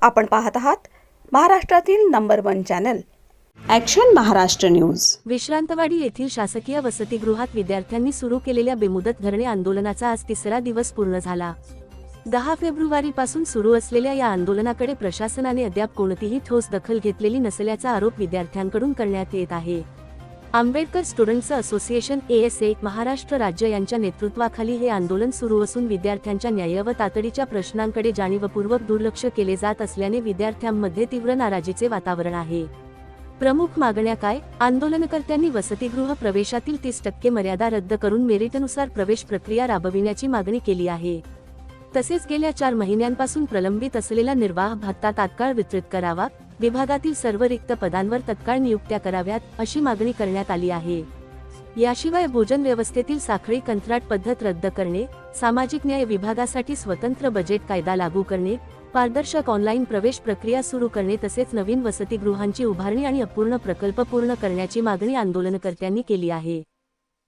आपण पाहत आहात महाराष्ट्रातील number 1 channel action Maharashtra news. Vishrantwadi येथील शासकीय वसतिगृहात विद्यार्थ्यांनी सुरू केलेल्या बेमुदत धरणे आंदोलनाचा आज तिसरा दिवस पूर्ण झाला। 10 फेब्रुवारीपासून सुरू असलेल्या या आंदोलनाकडे प्रशासनाने अद्याप कोणतीही ठोस दखल घेतलेली नसल्याचा आरोप विद्यार्थ्यांकडून करण्यात येत आहे। Ambedkar students association ASA Maharashtra राज्य यांच्या नेतृत्वाखाली हे आंदोलन सुरू असून विद्यार्थ्यांच्या न्याय व तातडीच्या प्रश्नांकडे जाणीवपूर्वक दुर्लक्ष केले जात असल्याने विद्यार्थ्यांमध्ये तीव्र नाराजीचे वातावरण आहे। प्रमुख मागण्या काय? आंदोलनकर्त्यांनी वसतिगृह प्रवेशातील 30% मर्यादा रद्द करून मेरिटनुसार प्रवेश प्रक्रिया राबविण्याची मागणी केली आहे। तसेच गेल्या 4 महिन्यांपासून प्रलंबित असलेला निर्वाह भत्ता तात्काळ वितरित करावा, विभागातील सर्व रिक्त पदांवर तत्काळ नियुक्त्या कराव्यात अशी मागणी करण्यात आली आहे। याशिवाय भोजन व्यवस्थेतील साखळी कंत्राट पद्धत रद्द करणे, सामाजिक न्याय विभागासाठी स्वतंत्र बजेट कायदा लागू करणे, पारदर्शक ऑनलाईन प्रवेश प्रक्रिया सुरू करणे तसेच नवीन वसतिगृहांची उभारणी आणि अपूर्ण प्रकल्प पूर्ण करण्याची मागणी आंदोलनकर्त्यांनी केली आहे।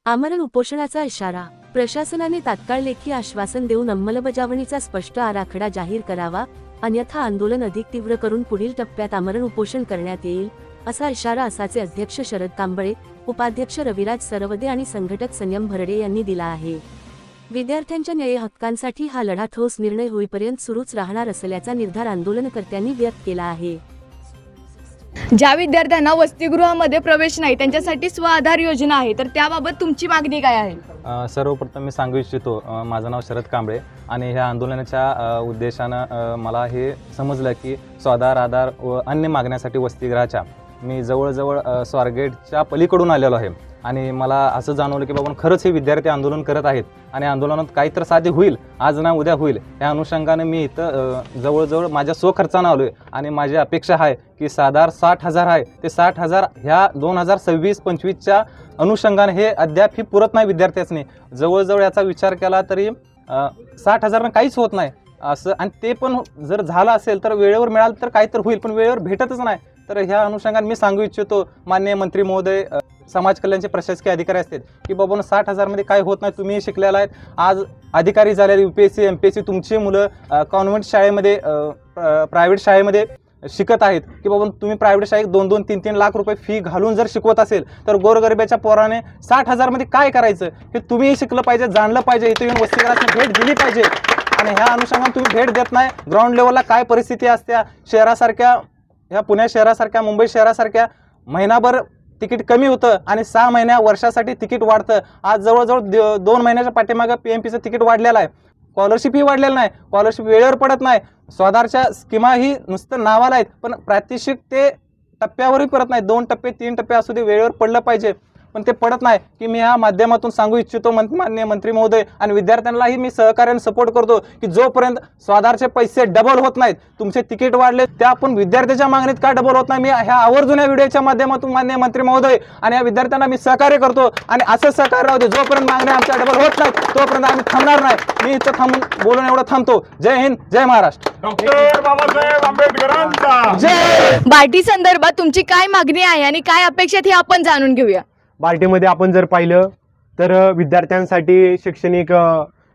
आमरण उपोषणाचा इशारा। प्रशासनाने तात्काळ लेखी आश्वासन देऊन अंमलबजावणीचा स्पष्ट आराखडा जाहीर करावा, अन्यथा आंदोलन अधिक तीव्र करून पुढील टप्प्यात आमरण उपोषण करण्यात येईल असा इशारा असाचे अध्यक्ष शरद कांबळे, उपाध्यक्ष रविराज सरवदे आणि संघटक संयम भरडे यांनी दिला आहे। विद्यार्थ्यांच्या न्याय हक्कांसाठी हा लढा ठोस निर्णय होईपर्यंत सुरूच राहणार असल्याचा निर्धार आंदोलनकर्त्यांनी व्यक्त केला आहे। ज्या विद्यार्थ्यांना वसतिगृहामध्ये प्रवेश नाही त्यांच्यासाठी स्वआधार योजना आहे, तर त्याबाबत तुमची मागणी काय आहे? सर्वप्रथम मी सांगू इच्छितो, माझं नाव शरद कांबळे आणि ह्या आंदोलनाच्या उद्देशानं मला हे समजलं की स्वाधार, आधार व अन्य मागण्यासाठी वसतिगृहाच्या मी जवळजवळ स्वारगेटच्या पलीकडून आलेलो आहे आणि मला असं जाणवलं की बाबा खरंच हे विद्यार्थी आंदोलन करत आहेत आणि आंदोलनात काहीतरी साध्य होईल, आज ना उद्या होईल या अनुषंगाने मी इथं जवळजवळ माझ्या स्वखर्चानं आलो आहे आणि माझी अपेक्षा आहे की साधार 60,000 आहे ते 60,000 ह्या 2026-25च्या अनुषंगाने हे अद्याप ही पुरत नाही विद्यार्थ्यांनी। जवळजवळ याचा विचार केला तरी 60,000 काहीच होत नाही असं, आणि ते पण जर झालं असेल तर वेळेवर मिळालं तर काहीतरी होईल, पण वेळेवर भेटतच नाही। तर ह्या अनुषंगाने मी सांगू इच्छितो माननीय मंत्री महोदय, समाज कल्याणचे प्रशासकीय अधिकारी असतात की बाबा 60,000 मध्ये काय होत नाही, तुम्ही शिकलेला आहेत, आज अधिकारी झालेले UPSC MPSC तुमची मुलं कॉन्व्हेंट शाळेमध्ये प्रायव्हेट शाळेमध्ये शिकत आहेत की बाबा तुम्ही प्रायव्हेट शाळेत 2-2, 3-3 लाख रुपये फी घालून जर शिकवत असेल तर गोरगरिबाच्या पोराने 60,000 मध्ये काय करायचं हे तुम्हीही शिकलं पाहिजे, जाणलं पाहिजे, इथे येऊन वसतिगृहाची भेट दिली पाहिजे। आणि ह्या अनुषंगाने तुम्ही भेट देत नाही, ग्राउंड लेवलला काय परिस्थिती असते, शहरासारख्या ह्या पुणे शहरासारख्या, मुंबई शहरासारख्या महिनाभर तिकीट कमी होतं आणि 6 महिन्या वर्षासाठी तिकीट वाढतं। आज जवळजवळ 2 महिन्याच्या पाठीमागं PMPचं तिकीट वाढलेलं आहे, स्कॉलरशिपही वाढलेलं नाही, स्कॉलरशिप वेळेवर पडत नाही, स्वाधारच्या स्कीमाही नुसतं नावाला आहेत पण प्रात्यक्षिक ते टप्प्यावरही पडत नाही। 2 टप्पे 3 टप्पे असू दे, वेळेवर पडलं पाहिजे पण ते पडत नाही। की मी ह्या माध्यमातून सांगू इच्छितो माननीय मंत्री महोदय आणि विद्यार्थ्यांनाही मी सहकार्याने सपोर्ट करतो की जोपर्यंत स्वाधारचे पैसे डबल होत नाहीत, तुमचे तिकीट वाढले त्या पण विद्यार्थ्याच्या मागणीत का डबल होत नाही, मी ह्या आवर्जून या व्हिडिओच्या माध्यमातून माननीय मंत्री महोदय आणि या विद्यार्थ्यांना मी सहकार्य करतो आणि असं सहकार्य राहू दे। जोपर्यंत मागण्या आमच्या डबल होत नाहीत तोपर्यंत आम्ही थांबणार नाही। मी इथं थांबून बोलून एवढं थांबतो। जय हिंद, जय महाराष्ट्र। डॉक्टर बाबासाहेब आंबेडकरांचा जय। बार्टी संदर्भात तुमची काय मागणी आहे आणि काय अपेक्षा हे आपण जाणून घेऊया। बार्टीमध्ये आपण जर पाहिलं तर विद्यार्थ्यांसाठी शैक्षणिक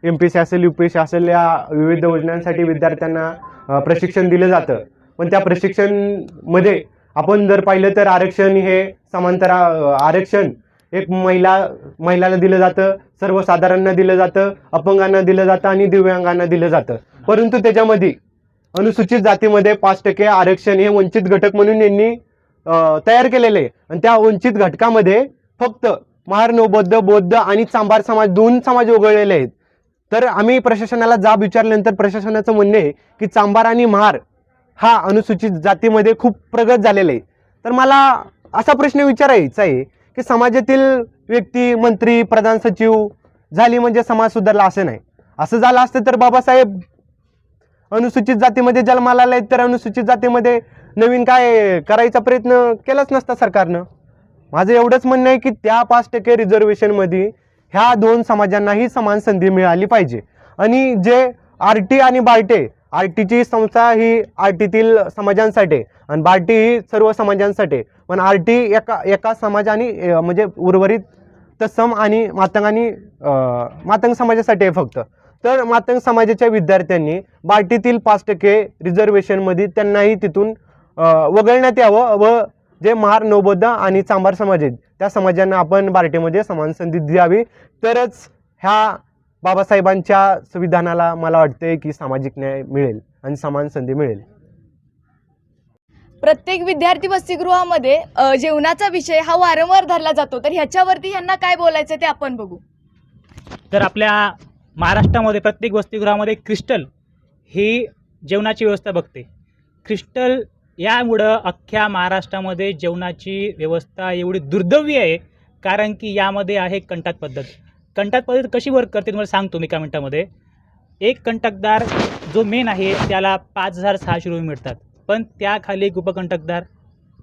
MPSC असेल, UPSC असेल या विविध योजनांसाठी विद्यार्थ्यांना प्रशिक्षण दिलं जातं, पण त्या प्रशिक्षणमध्ये आपण जर पाहिलं तर आरक्षण हे समांतर आरक्षण एक महिलाला दिलं जातं, सर्वसाधारणना दिलं जातं, अपंगांना दिलं जातं आणि दिव्यांगांना दिलं जातं। परंतु त्याच्यामध्ये अनुसूचित जातीमध्ये 5% आरक्षण हे वंचित घटक म्हणून यांनी तयार केलेले आहे आणि त्या वंचित घटकामध्ये फक्त महार, नवबौद्ध, बौद्ध आणि चांभार समाज 2 समाज वगळलेले आहेत। तर आम्ही प्रशासनाला जाब विचारल्यानंतर प्रशासनाचं म्हणणे आहे की चांभार आणि महार हा अनुसूचित जातीमध्ये खूप प्रगत झालेला आहे। तर मला असा प्रश्न विचारायचा आहे की समाजातील व्यक्ती, मंत्री, प्रधान सचिव झाली म्हणजे समाज सुधारला असं नाही। असं झालं असतं तर बाबासाहेब अनुसूचित जातीमध्ये जन्माला आले तर अनुसूचित जातीमध्ये नवीन काय करायचा प्रयत्न केलाच नसता सरकारनं। माझं एवढंच म्हणणं आहे की त्या 5% रिझर्वेशनमध्ये ह्या 2 समाजांनाही समान संधी मिळाली पाहिजे। आणि जे RT आणि बार्टे, RTची संस्था ही RTतील समाजांसाठी आणि बार्टी ही सर्व समाजांसाठी, पण RT एका समाजाने म्हणजे उर्वरित तत्सम आणि मातंग समाजासाठी आहे फक्त। तर मातंग समाजाच्या विद्यार्थ्यांनी बार्टीतील 5% रिझर्वेशनमध्ये त्यांनाही तिथून वगळण्यात यावं व जे महार नवबौद्ध आणि चांभार समाज आहेत त्या समाजांना आपण बार्टीमध्ये समान संधी द्यावी, तरच ह्या बाबासाहेबांच्या संविधानाला मला वाटते की सामाजिक न्याय मिळेल आणि समान संधी मिळेल. प्रत्येक विद्यार्थी वसतिगृहामध्ये जेवणाचा विषय हा वारंवार धरला जातो, तर ह्याच्यावरती ह्यांना काय बोलायचं ते आपण बघू. तर आपल्या महाराष्ट्रामध्ये प्रत्येक वसतिगृहामध्ये क्रिस्टल ही जेवणाची व्यवस्था बघते. क्रिस्टल यामुळं अख्ख्या महाराष्ट्रामध्ये जेवणाची व्यवस्था एवढी दुर्दैवी आहे, कारण की यामध्ये आहे कंटाट पद्धत. कंटाट पद्धत कशी वर्क करते तुम्हाला सांगतो मी एका मिनटामध्ये. एक कंटाकदार जो मेन आहे त्याला 5,600 रुपये मिळतात, पण त्याखाली एक उपकंटकदार,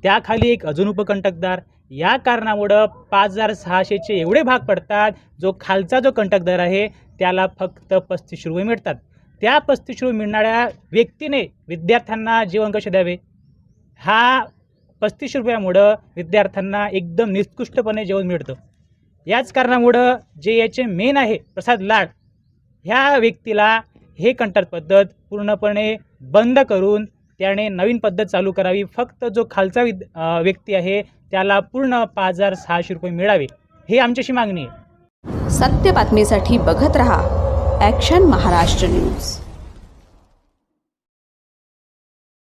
त्याखाली एक अजून उपकंटकदार, या कारणामुळं 5,600चे एवढे भाग पडतात. जो खालचा जो कंटकदार आहे त्याला फक्त 35 रुपये मिळतात. त्या 35 रुपये मिळणाऱ्या व्यक्तीने विद्यार्थ्यांना जेवण कसे द्यावे, हा 35 रुपयामुळं विद्यार्थ्यांना एकदम निकृष्टपणे जेवण मिळतं. याच कारणामुळं जे याचे मेन आहे प्रसाद लाड, ह्या व्यक्तीला हे कंटाट पद्धत पूर्णपणे बंद करून त्याने नवीन पद्धत चालू करावी. फक्त जो खालचा व्यक्ती आहे त्याला पूर्ण 5,600 रुपये मिळावे, हे आमच्याशी मागणी आहे. सत्य बातमीसाठी बघत रहा ॲक्शन महाराष्ट्र न्यूज.